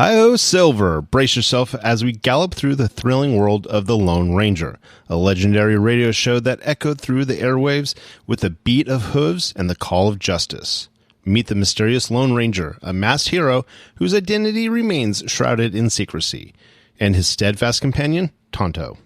Hi-oh, Silver! Brace yourself as we gallop through the thrilling world of the Lone Ranger, a legendary radio show that echoed through the airwaves with the beat of hooves and the call of justice. Meet the mysterious Lone Ranger, a masked hero whose identity remains shrouded in secrecy, and his steadfast companion, Tonto.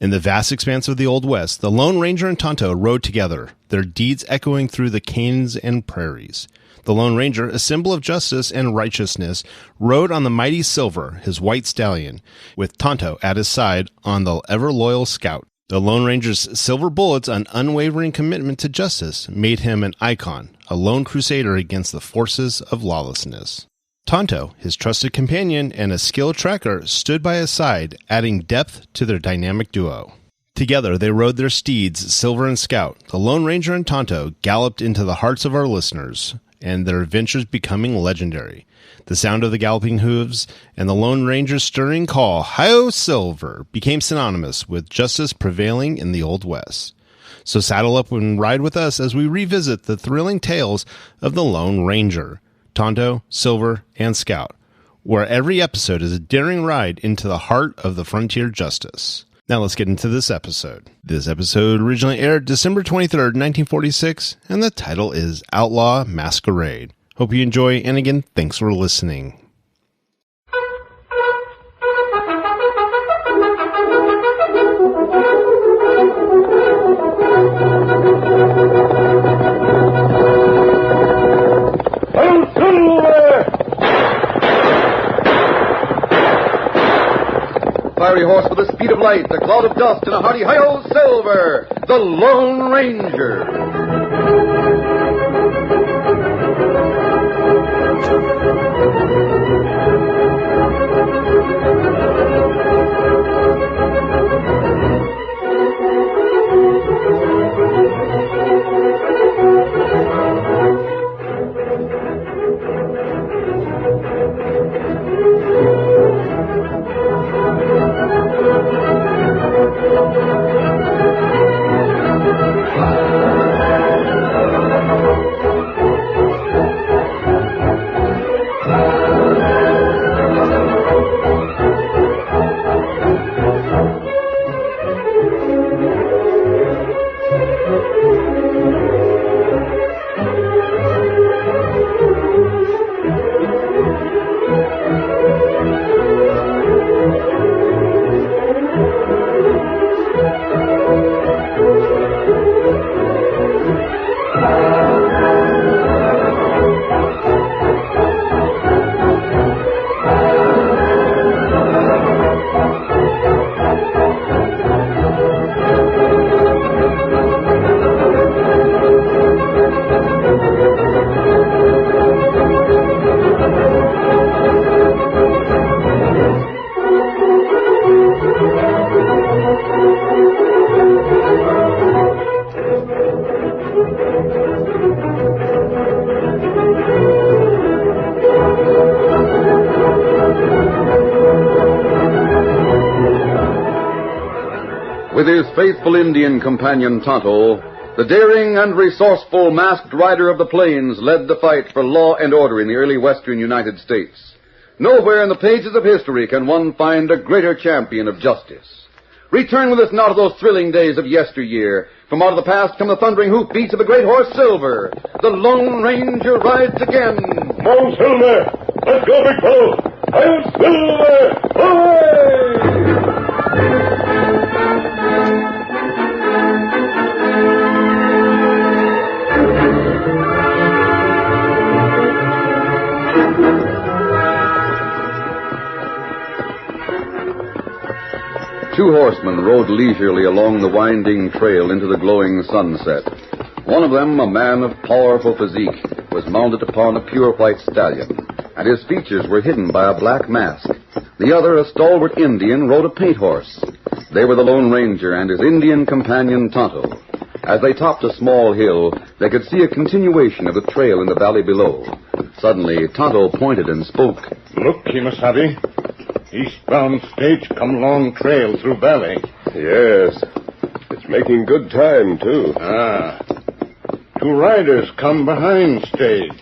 In the vast expanse of the Old West, the Lone Ranger and Tonto rode together, their deeds echoing through the canes and prairies. The Lone Ranger, a symbol of justice and righteousness, rode on the mighty Silver, his white stallion, with Tonto at his side on the ever-loyal Scout. The Lone Ranger's silver bullets and unwavering commitment to justice made him an icon, a lone crusader against the forces of lawlessness. Tonto, his trusted companion and a skilled tracker, stood by his side, adding depth to their dynamic duo. Together, they rode their steeds, Silver and Scout. The Lone Ranger and Tonto galloped into the hearts of our listeners, and their adventures becoming legendary. The sound of the galloping hooves and the Lone Ranger's stirring call, "Hi-oh, Silver!" became synonymous with justice prevailing in the Old West. So saddle up and ride with us as we revisit the thrilling tales of the Lone Ranger, Tonto, Silver, and Scout, where every episode is a daring ride into the heart of the frontier justice. Now let's get into this episode. This episode originally aired December 23rd, 1946, and the title is Outlaw, Masquerade. Hope you enjoy, and again, thanks for listening. Fiery horse with the speed of light, a cloud of dust, and a hearty hi-yo, Silver, the Lone Ranger. With his faithful Indian companion Tonto, the daring and resourceful masked rider of the plains led the fight for law and order in the early western United States. Nowhere in the pages of history can one find a greater champion of justice. Return with us now to those thrilling days of yesteryear. From out of the past come the thundering hoofbeats of the great horse Silver. The Lone Ranger rides again. Come on, Silver! Let's go, big fellow! I'm Silver! Hooray! Two horsemen rode leisurely along the winding trail into the glowing sunset. One of them, a man of powerful physique, was mounted upon a pure white stallion, and his features were hidden by a black mask. The other, a stalwart Indian, rode a paint horse. They were the Lone Ranger and his Indian companion Tonto. As they topped a small hill, they could see a continuation of the trail in the valley below. Suddenly, Tonto pointed and spoke. Look, Kimasabi. Eastbound stage come long trail through valley. Yes. It's making good time, too. Two riders come behind stage.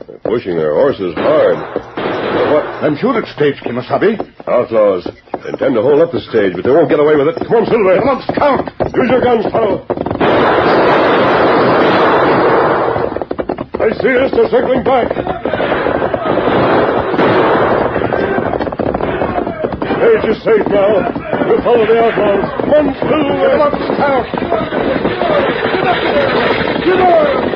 They're pushing their horses hard. What? I'm sure it's staged, Kimasabi. Outlaws. They intend to hold up the stage, but they won't get away with it. Come on, Silver. Come on, Scout. Use your guns, fellow. I see us. They're circling back. Stage is safe now. We'll follow the outlaws. Come on, Silver. Come on, Scout. Get on!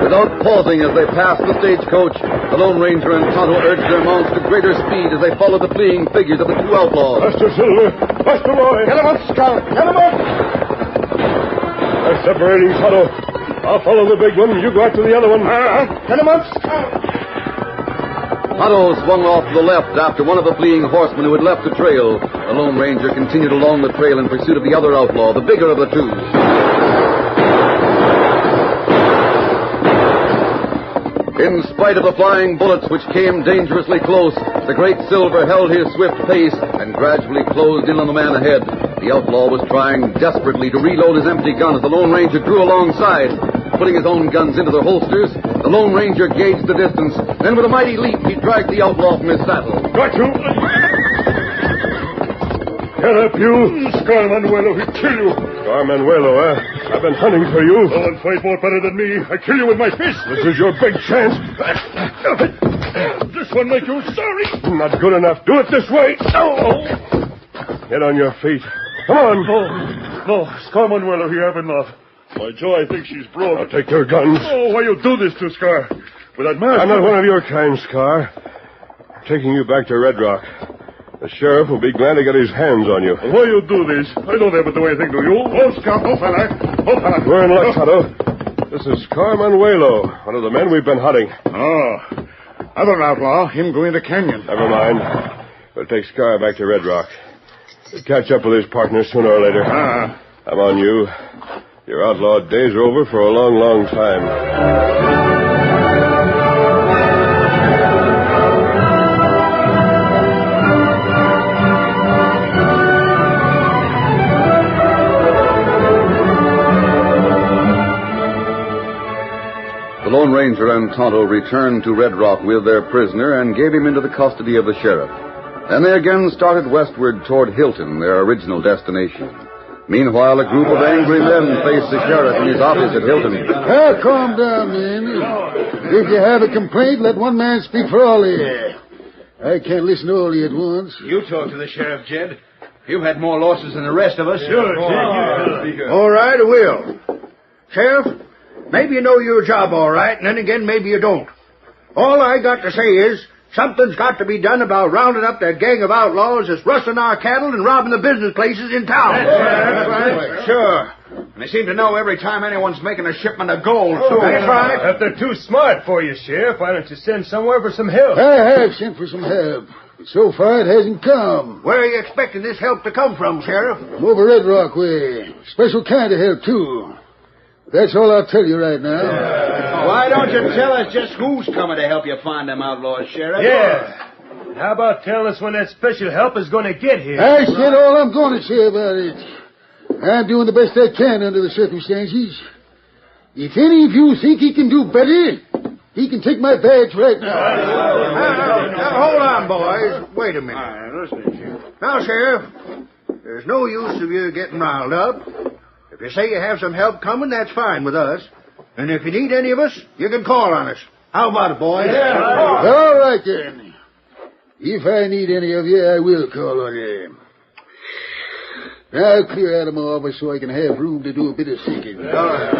Without pausing as they passed the stagecoach, the Lone Ranger and Tonto urged their mounts to greater speed as they followed the fleeing figures of the two outlaws. Master Silver! Master Roy! Get him up, Scout. Get him up. They're separating, Tonto. I'll follow the big one. You go after the other one. Get him up, Scout. Tonto swung off to the left after one of the fleeing horsemen who had left the trail. The Lone Ranger continued along the trail in pursuit of the other outlaw, the bigger of the two. In spite of the flying bullets which came dangerously close, the great Silver held his swift pace and gradually closed in on the man ahead. The outlaw was trying desperately to reload his empty gun as the Lone Ranger drew alongside. Putting his own guns into their holsters, the Lone Ranger gauged the distance. Then with a mighty leap, he dragged the outlaw from his saddle. Got you! Get up, you! Scar Manuelo, he'll kill you. Scar Manuelo, I've been hunting for you. No one fight more better than me. I kill you with my fist. This is your big chance. This one make you sorry. Not good enough. Do it this way. Oh. Get on your feet. Come on. No, Scar Manuelo, he have enough. By Joe, I think she's broke. I'll take your guns. Oh, why you do this to Scar? With that mask? I'm not one of your kind, Scar. I'm taking you back to Red Rock. The sheriff will be glad to get his hands on you. Why you do this? I don't ever do anything to you. Oh, Scar, oh, fella. Oh, fella. We're in luck, Tonto. This is Scar Manuelo, one of the men we've been hunting. Oh. Other outlaw, him go in the canyon. Never mind. We'll take Scar back to Red Rock. He'll catch up with his partner sooner or later. I'm on you. Your outlaw days are over for a long, long time. The Lone Ranger and Tonto returned to Red Rock with their prisoner and gave him into the custody of the sheriff. Then they again started westward toward Hilton, their original destination. Meanwhile, a group of angry men faced the sheriff in his office at Hilton. Calm down, men. If you have a complaint, let one man speak for all of you. I can't listen to all of you at once. You talk to the sheriff, Jed. You've had more losses than the rest of us. Sure. All right, I will. Sheriff, maybe you know your job all right, and then again, maybe you don't. All I got to say is, something's got to be done about rounding up that gang of outlaws that's rustling our cattle and robbing the business places in town. That's right. Sure. And they seem to know every time anyone's making a shipment of gold, too. That's right. If they're too smart for you, Sheriff, why don't you send somewhere for some help? I have sent for some help, but so far it hasn't come. Where are you expecting this help to come from, Sheriff? From over Red Rock way. Special kind of help, too. That's all I'll tell you right now. Why don't you tell us just who's coming to help you find them outlaws, Sheriff? Yeah. How about telling us when that special help is going to get here? I said all I'm going to say about it. I'm doing the best I can under the circumstances. If any of you think he can do better, he can take my badge right now. Now, hold on, boys. Wait a minute. Now, Sheriff, there's no use of you getting riled up. If you say you have some help coming, that's fine with us. And if you need any of us, you can call on us. How about it, boys? All right, then. If I need any of you, I will call on you. Now, clear out of my office so I can have room to do a bit of thinking. All right.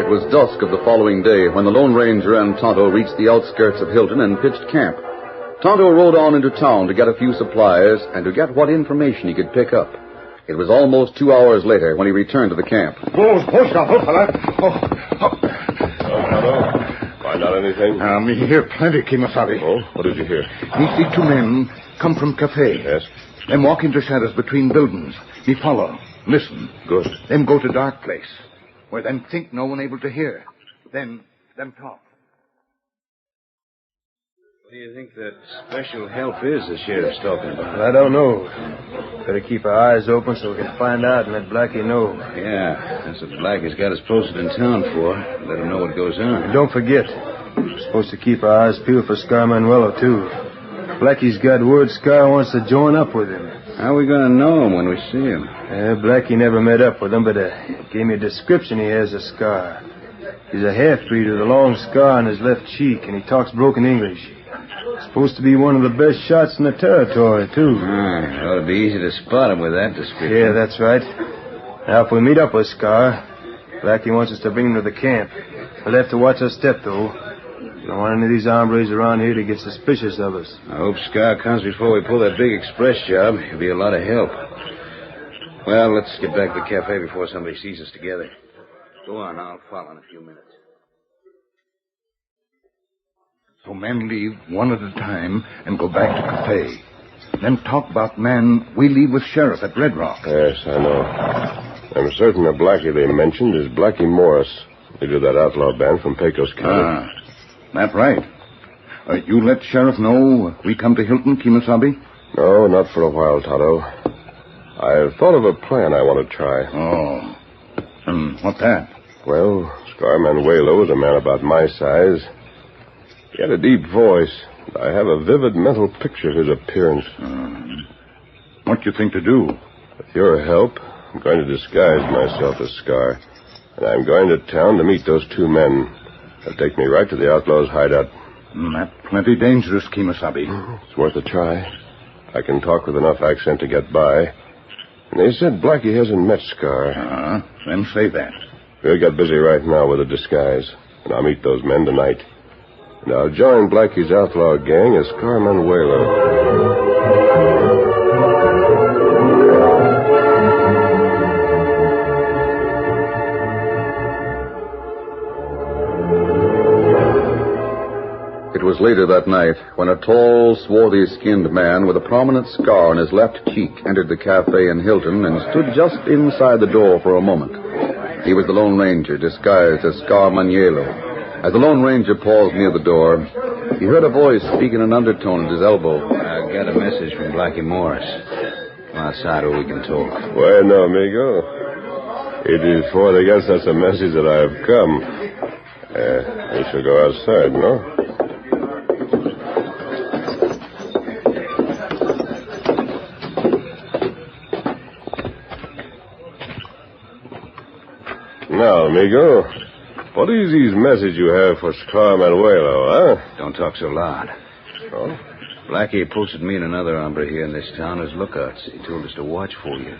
It was dusk of the following day when the Lone Ranger and Tonto reached the outskirts of Hilton and pitched camp. Tonto rode on into town to get a few supplies and to get what information he could pick up. It was almost 2 hours later when he returned to the camp. Fella. Find out anything? Me hear plenty, Kimasabi. Oh, what did you hear? Me see two men come from cafe. Yes. Them walk into shadows between buildings. Me follow. Listen. Good. Them go to dark place. Where them think no one able to hear. Then talk. What do you think that special help is the sheriff's talking about? I don't know. Better keep our eyes open so we can find out and let Blackie know. Yeah, that's what Blackie's got us posted in town for. Let him know what goes on. And don't forget, we're supposed to keep our eyes peeled for Scar Manuelo, too. Blackie's got word Scar wants to join up with him. How are we going to know him when we see him? Blackie never met up with him, but gave me a description he has of Scar. He's a half-breed with a long scar on his left cheek, and he talks broken English. Supposed to be one of the best shots in the territory, too. It ought to be easy to spot him with that description. Yeah, that's right. Now, if we meet up with Scar, Blackie wants us to bring him to the camp. We'll have to watch our step, though. We don't want any of these hombres around here to get suspicious of us. I hope Scar comes before we pull that big express job. He'll be a lot of help. Well, let's get back to the cafe before somebody sees us together. Go on, I'll follow in a few minutes. So men leave one at a time and go back to cafe. Then talk about man we leave with sheriff at Red Rock. Yes, I know. I'm certain the Blackie they mentioned is Blackie Morris, leader of that outlaw band from Pecos County. That's right. You let sheriff know we come to Hilton, Kemosabe? No, not for a while, Tonto. I've thought of a plan I want to try. Oh. What's that? Well, Scar Manuelo is a man about my size. He had a deep voice. I have a vivid mental picture of his appearance. What do you think to do? With your help, I'm going to disguise myself as Scar. And I'm going to town to meet those two men. They'll take me right to the outlaw's hideout. That's plenty dangerous, Kemosabe. It's worth a try. I can talk with enough accent to get by. And they said Blackie hasn't met Scar. Then say that. We'll get busy right now with a disguise. And I'll meet those men tonight. And I'll join Blackie's outlaw gang as Scar Manuelo. It was later that night when a tall, swarthy-skinned man with a prominent scar on his left cheek entered the cafe in Hilton and stood just inside the door for a moment. He was the Lone Ranger, disguised as Scar Manuelo. As the Lone Ranger paused near the door, he heard a voice speak in an undertone at his elbow. I got a message from Blackie Morris. Come outside where we can talk. Bueno, amigo. It is for to get us a message that I have come. We shall go outside, no? Now, amigo, what is this message you have for Scar Manuelo, huh? Don't talk so loud. Oh? Blackie posted me and another hombre here in this town as lookouts. He told us to watch for you.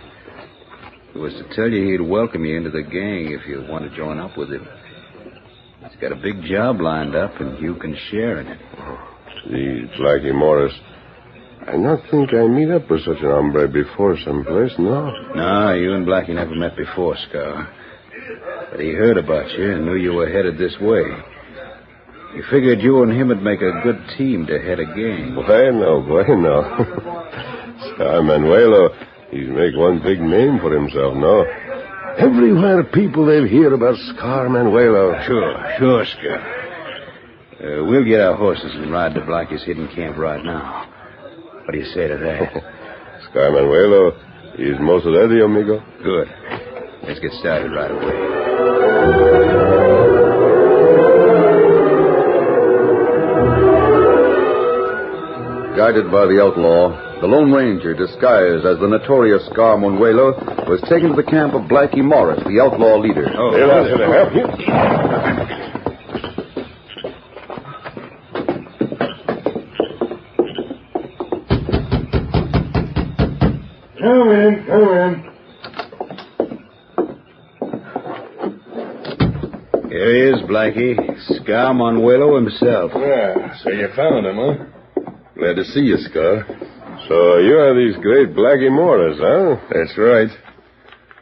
It was to tell you he'd welcome you into the gang if you want to join up with him. He's got a big job lined up, and you can share in it. The Blackie Morris. I not think I meet up with such an hombre before someplace, no? No, you and Blackie never met before, Scar. But he heard about you and knew you were headed this way. He figured you and him would make a good team to head a gang. Bueno. Scar Manuelo, he's make one big name for himself, no? Everywhere people they hear about Scar Manuelo. Sure, Scar. We'll get our horses and ride to Blackie's hidden camp right now. What do you say to that? Scar Manuelo, he's most ready, amigo. Good. Let's get started right away. Guided by the outlaw, the Lone Ranger, disguised as the notorious Scar Manuelo, was taken to the camp of Blackie Morris, the outlaw leader. They'll help you. Come in. Here he is, Blackie. Scar Manuelo himself. Yeah, so you found him, huh? Glad to see you, Scar. So you are these great Blackie Morris, huh? That's right.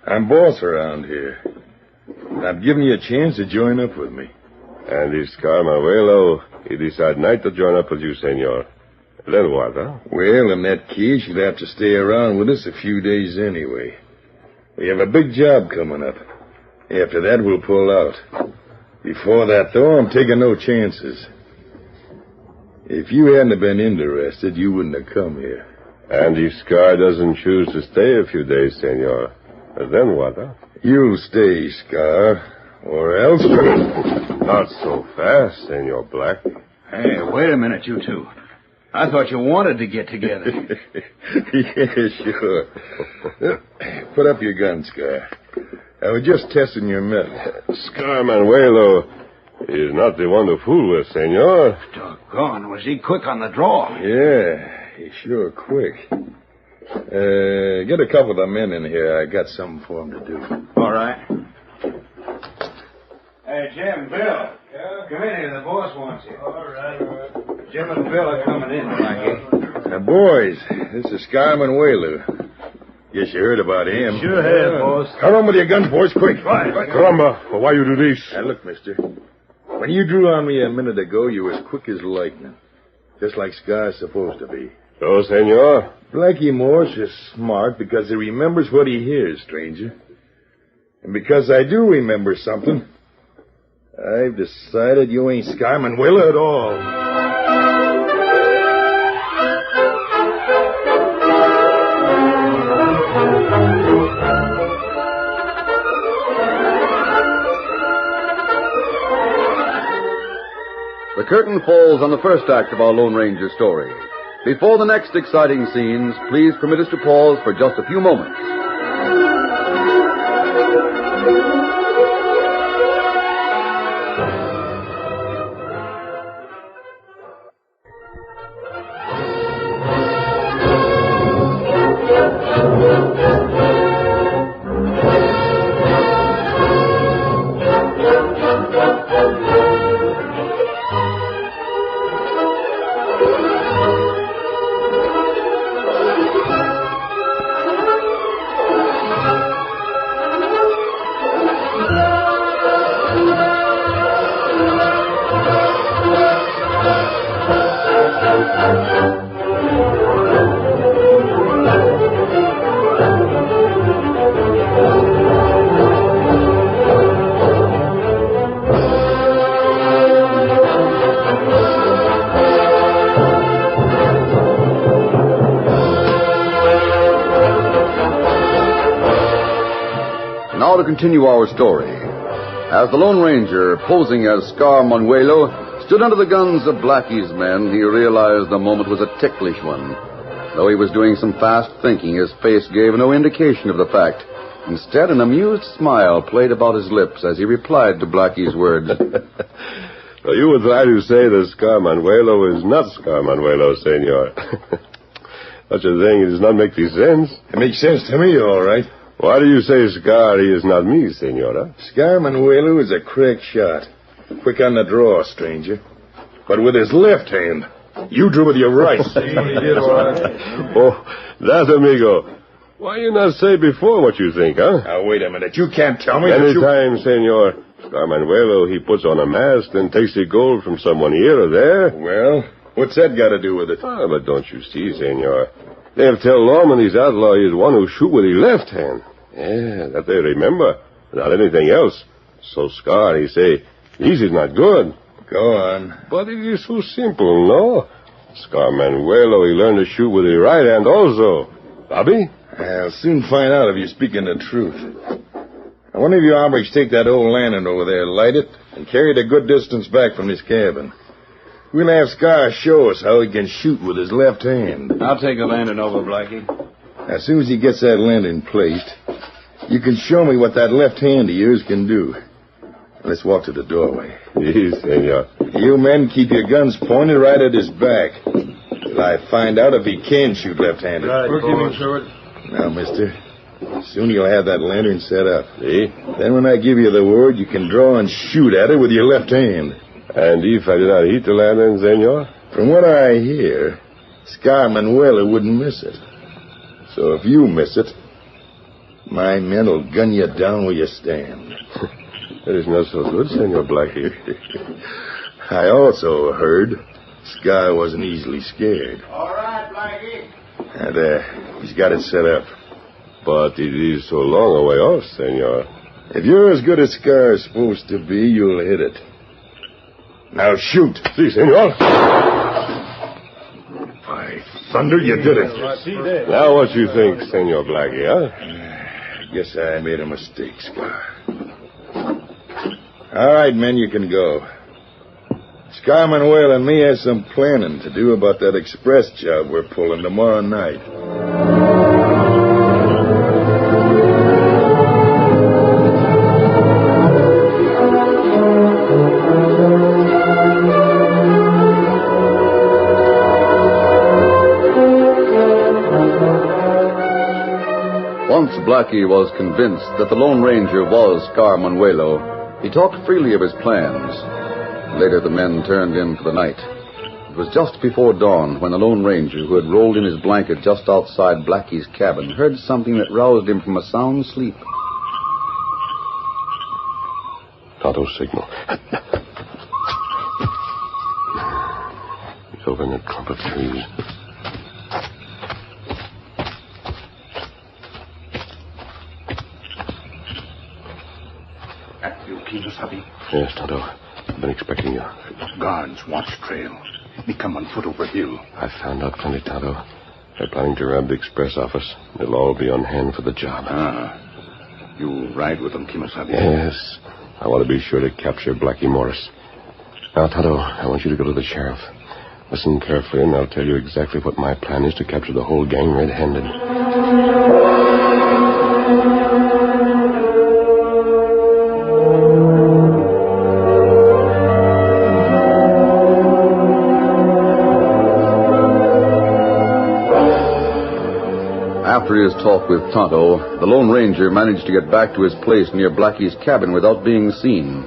I'm boss around here. I've given you a chance to join up with me. And this Scar Manuelo, he decide not to join up with you, senor. Then what, huh? Well, in that case, you'll have to stay around with us a few days anyway. We have a big job coming up. After that, we'll pull out. Before that, though, I'm taking no chances. If you hadn't been interested, you wouldn't have come here. And if Scar doesn't choose to stay a few days, senor, then what, huh? You'll stay, Scar, or else... Not so fast, Senor Black. Hey, wait a minute, you two. I thought you wanted to get together. Yeah, sure. Put up your gun, Scar. I was just testing your metal. Scar Manuelo is not the one to fool with, senor. Doggone, was he quick on the draw? Yeah, he's sure quick. Get a couple of the men in here. I got something for them to do. All right. Hey, Jim, Bill. Yeah? Come in here. The boss wants you. All right. Jim and Bill are coming in, Blackie. Now, boys, this is Scar Manuelo. Guess you heard about him. Sure have, boss. Come on with your guns, boys, quick. Right. Caramba, why you do this? Now, look, mister. When you drew on me a minute ago, you were as quick as lightning. Just like Scar's supposed to be. So, senor? Blackie Morse is smart because he remembers what he hears, stranger. And because I do remember something, I've decided you ain't Scar Manuelo at all. The curtain falls on the first act of our Lone Ranger story. Before the next exciting scenes, please permit us to pause for just a few moments. Now to continue our story. As the Lone Ranger, posing as Scar Manuelo, stood under the guns of Blackie's men, he realized the moment was a ticklish one. Though he was doing some fast thinking, his face gave no indication of the fact. Instead, an amused smile played about his lips as he replied to Blackie's words. So you would try to say that Scar Manuelo is not Scar Manuelo, senor. Such a thing does not make any sense. It makes sense to me, all right. Why do you say Scar is not me, senora? Scar Manuelo is a crack shot. Quick on the draw, stranger. But with his left hand. You drew with your right. He did all right. Oh, that, amigo. Why you not say before what you think, huh? Now, wait a minute. You can't tell me Any time, senor, Scar Manuelo, he puts on a mask and takes the gold from someone here or there. Well, what's that got to do with it? Ah, but don't you see, senor? They have tell Lawman his outlaw is one who shoot with his left hand. Yeah, that they remember. Not anything else. So Scar, he say, this is not good. Go on. But it is so simple, no? Scar Manuelo, he learned to shoot with his right hand also. Bobby? I'll soon find out if you're speaking the truth. Now, one of you hombres take that old lantern over there, light it, and carry it a good distance back from this cabin. We'll have Scar show us how he can shoot with his left hand. I'll take the lantern over, Blackie. As soon as he gets that lantern placed, you can show me what that left hand of yours can do. Let's walk to the doorway. Yes, senor. You men keep your guns pointed right at his back till I find out if he can shoot left-handed. Right, We're keeping short. Now, mister, soon you'll have that lantern set up. See? Then when I give you the word, you can draw and shoot at it with your left hand. And if I did not hit the lantern, senor? From what I hear, Scar Manuelo wouldn't miss it. So if you miss it, my men will gun you down where you stand. That is not so good, Senor Blackie. I also heard Scar wasn't easily scared. All right, Blackie. And, he's got it set up. But it is so long a way off, senor. If you're as good as Scar's supposed to be, you'll hit it. Now shoot. Si, senor. By thunder, you did it. Now what you think, Senor Blackie, huh? Guess I made a mistake, Scar. All right, men, you can go. Scar Manuel and me have some planning to do about that express job we're pulling tomorrow night. Once Blackie was convinced that the Lone Ranger was Scar Manuelo, he talked freely of his plans. Later, the men turned in for the night. It was just before dawn when the Lone Ranger, who had rolled in his blanket just outside Blackie's cabin, heard something that roused him from a sound sleep. Tonto's signal. He's over in that clump of trees. Yes, Tonto. I've been expecting you. Guards watch trail. We come on foot over hill. I found out plenty, Tonto. They're planning to rob the express office. They'll all be on hand for the job. You ride with them, Kimasabi? Yes. I want to be sure to capture Blackie Morris. Now, Tonto, I want you to go to the sheriff. Listen carefully, and I'll tell you exactly what my plan is to capture the whole gang red-handed. After his talk with Tonto, the Lone Ranger managed to get back to his place near Blackie's cabin without being seen.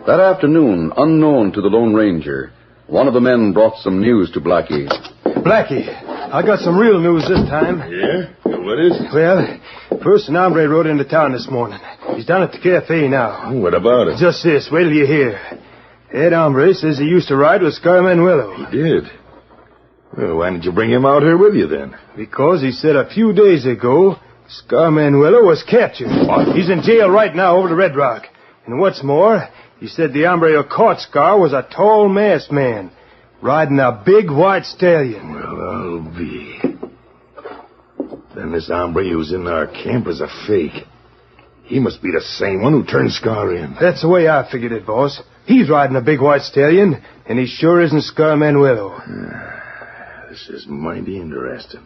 That afternoon, unknown to the Lone Ranger, one of the men brought some news to Blackie. Blackie, I got some real news this time. Yeah? What is it? Well, first an hombre rode into town this morning. He's down at the cafe now. What about it? Just this, wait till you hear. That hombre says he used to ride with Scar Manuelo. He did? Well, why didn't you bring him out here with you then? Because he said a few days ago, Scar Manuelo was captured. What? He's in jail right now over the Red Rock. And what's more, he said the hombre who caught Scar was a tall, masked man, riding a big white stallion. Well, I'll be. Then this hombre who's in our camp is a fake. He must be the same one who turned Scar in. That's the way I figured it, boss. He's riding a big white stallion, and he sure isn't Scar Manuelo. This is mighty interesting.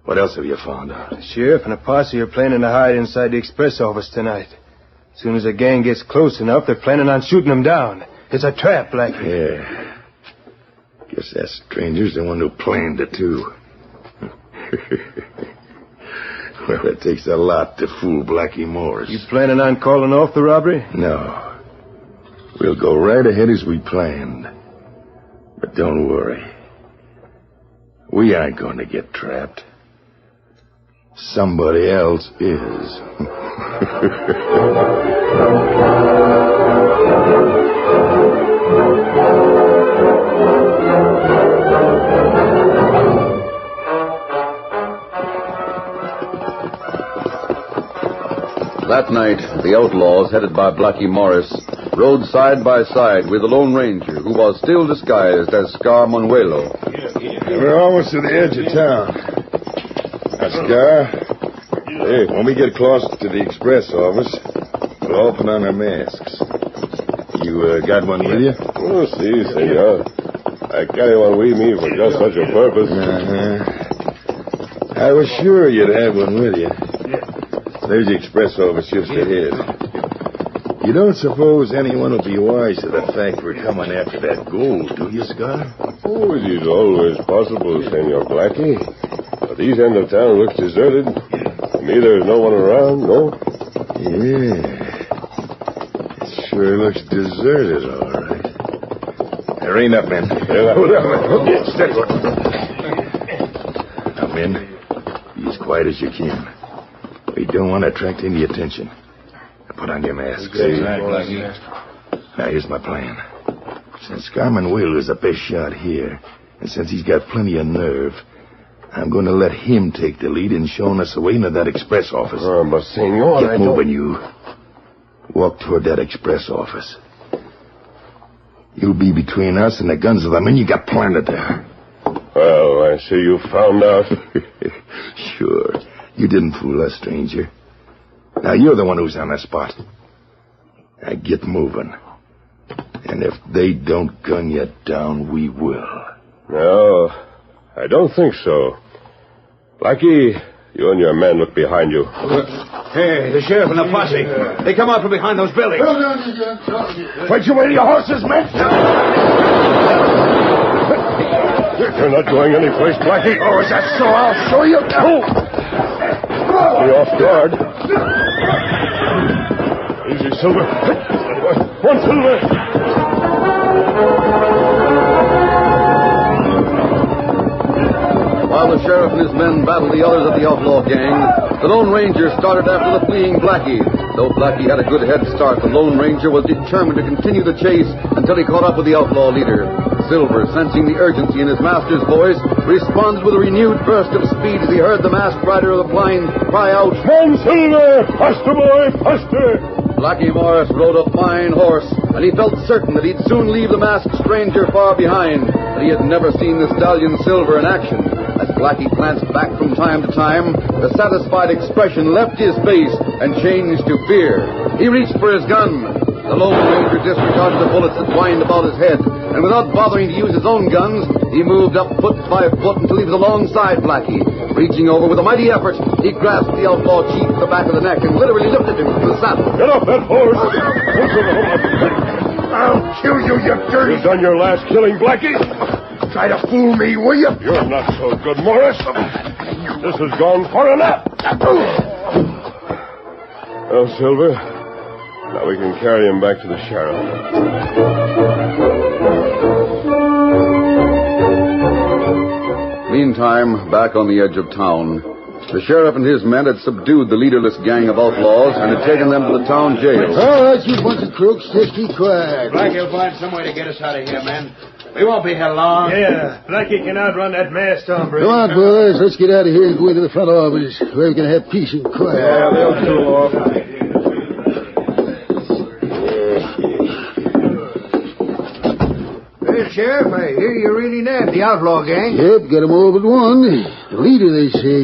What else have you found out? The sheriff and a posse are planning to hide inside the express office tonight. As soon as the gang gets close enough, they're planning on shooting them down. It's a trap, Blackie. Yeah. Guess that stranger's the one who planned it, too. Well, it takes a lot to fool Blackie Morris. You planning on calling off the robbery? No. We'll go right ahead as we planned. But don't worry. We aren't going to get trapped. Somebody else is. That night, the outlaws, headed by Blackie Morris, rode side by side with the Lone Ranger, who was still disguised as Scar Manuelo. We're almost to the edge of town. Now, Scar, hey, when we get close to the express office, we'll all put on our masks. You got one with you? Oh, si, senor. I carry one with me for just such a purpose. I was sure you'd have one with you. There's the express office just ahead. You don't suppose anyone will be wise to the fact we're coming after that gold, do you, Scar? Oh, it is always possible, Senor Blackie. But this end of town looks deserted. To me, there's no one around, no? Yeah. It sure looks deserted, all right. There ain't up, men. Hold up, man. Steady. Now, men, be as quiet as you can. We don't want to attract any attention. Put on your masks. Okay, right, Blackie. Now, here's my plan. Since Scar Manuel is the best shot here, and since he's got plenty of nerve, I'm going to let him take the lead in showing us the way into that express office. But, senor, Get moving, you. Walk toward that express office. You'll be between us and the guns of the men you got planted there. Well, I see you found out. Sure. You didn't fool us, stranger. Now, you're the one who's on the spot. Now, get moving. And if they don't gun you down, we will. No, I don't think so. Blackie, you and your men look behind you. Hey, the sheriff and the posse. They come out from behind those buildings. Put you in your horses, men! You're not going anyplace, Blackie. Oh, is that so? I'll show you. Be off guard. Easy, Silver. One, Silver. While the sheriff and his men battled the others of the outlaw gang, the Lone Ranger started after the fleeing Blackie. Though Blackie had a good head start, the Lone Ranger was determined to continue the chase until he caught up with the outlaw leader. Silver, sensing the urgency in his master's voice, responded with a renewed burst of speed as he heard the masked rider of the plains cry out, "Come, Silver! Faster, boy, faster!" Blackie Morris rode a fine horse, and he felt certain that he'd soon leave the masked stranger far behind. But he had never seen the stallion Silver in action. As Blackie glanced back from time to time, the satisfied expression left his face and changed to fear. He reached for his gun. The Lone Ranger disregarded the bullets that whined about his head, and without bothering to use his own guns, he moved up foot by foot until he was alongside Blackie. Reaching over with a mighty effort, he grasped the outlaw chief at the back of the neck and literally lifted him from the saddle. Get off that horse! I'll kill you, you dirty... You've done your last killing, Blackie. Try to fool me, will you? You're not so good, Morris. This has gone far enough. Well, Silver, now we can carry him back to the sheriff. Meantime, back on the edge of town, the sheriff and his men had subdued the leaderless gang of outlaws and had taken them to the town jail. All right, you bunch of crooks, just keep quiet. Blackie will find some way to get us out of here, men. We won't be held long. Yeah, Blackie can outrun that masked hombre. Come on, boys, let's get out of here and go into the front office where we can have peace and quiet. Yeah, they'll cool off. Well, Sheriff, I hear you really nabbed the outlaw gang. Yep, got 'em all but one. The leader, they say,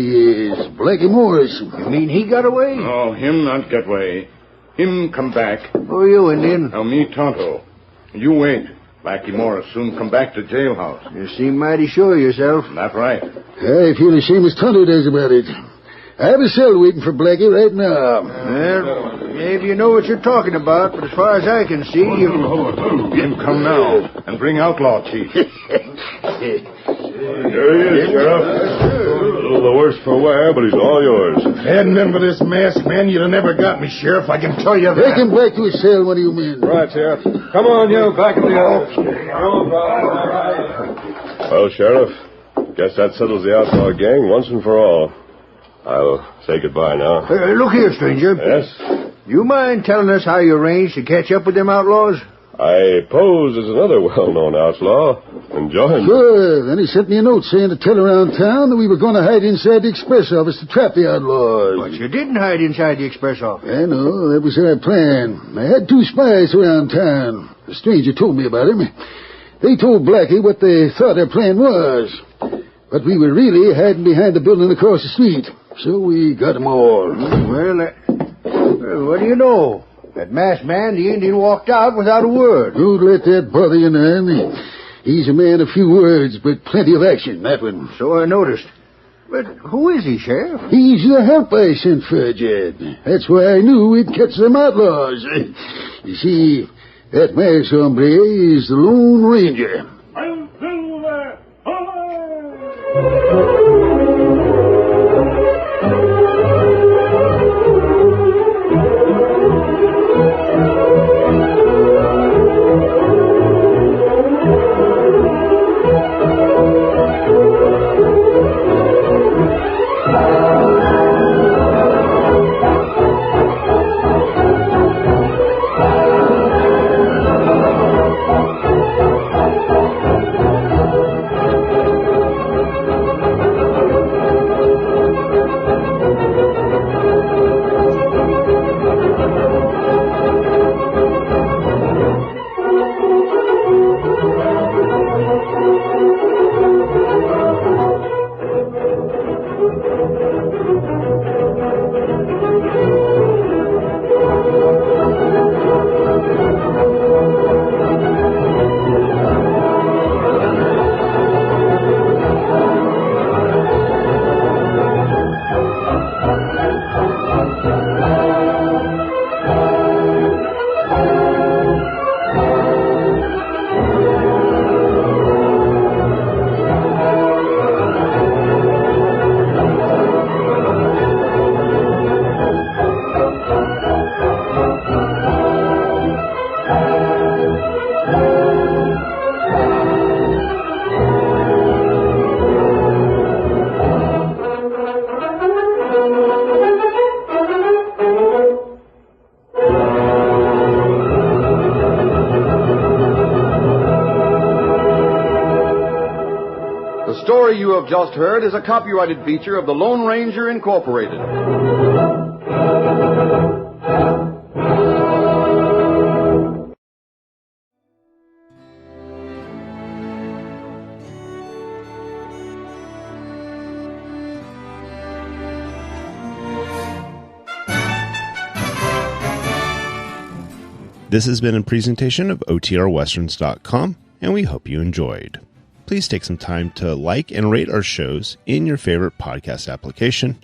is Blackie Morris. You mean he got away? Oh, him not get way. Him come back. Who are you, Indian? Now me Tonto. You wait. Blackie Morris soon come back to jailhouse. You seem mighty sure of yourself. That right. I feel the same as Tonto does about it. I have a cell waiting for Blackie right now. Well, maybe you know what you're talking about, but as far as I can see, you... Him come now and bring Outlaw Chief. There he is, Sheriff. A little the worse for wear, but he's all yours. Hadn't been for this masked man, you'd have never got me, Sheriff. I can tell you that. Take him back to his cell, one of you men. Right, Sheriff. Come on, you, back in the office. Well, Sheriff, guess that settles the outlaw gang once and for all. I'll say goodbye now. Look here, stranger. Yes? You mind telling us how you arranged to catch up with them outlaws? I pose as another well-known outlaw and joined. Sure. Then he sent me a note saying to tell around town that we were going to hide inside the express office to trap the outlaws. But you didn't hide inside the express office. I know. That was our plan. I had 2 spies around town. The stranger told me about him. They told Blackie what they thought our plan was. But we were really hiding behind the building across the street. So we got them all. Well, what do you know? That masked man, the Indian, walked out without a word. Don't let that bother you none. He's a man of few words, but plenty of action, that one. So I noticed. But who is he, Sheriff? He's the help I sent for, Jed. That's why I knew we'd catch them outlaws. You see, that masked hombre is the Lone Ranger. The story you have just heard is a copyrighted feature of the Lone Ranger Incorporated. This has been a presentation of OTRWesterns.com, and we hope you enjoyed. Please take some time to like and rate our shows in your favorite podcast application.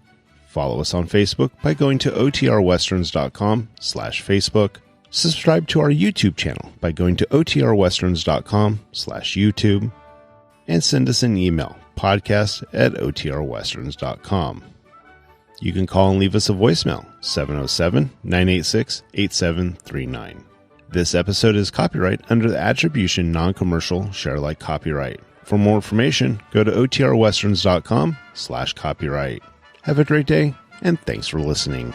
Follow us on Facebook by going to OTRWesterns.com/Facebook. Subscribe to our YouTube channel by going to OTRWesterns.com/YouTube. And send us an email, podcast@OTRWesterns.com. You can call and leave us a voicemail, 707-986-8739. This episode is copyright under the Attribution Non-Commercial Share-alike copyright. For more information, go to OTRWesterns.com/copyright. Have a great day, and thanks for listening.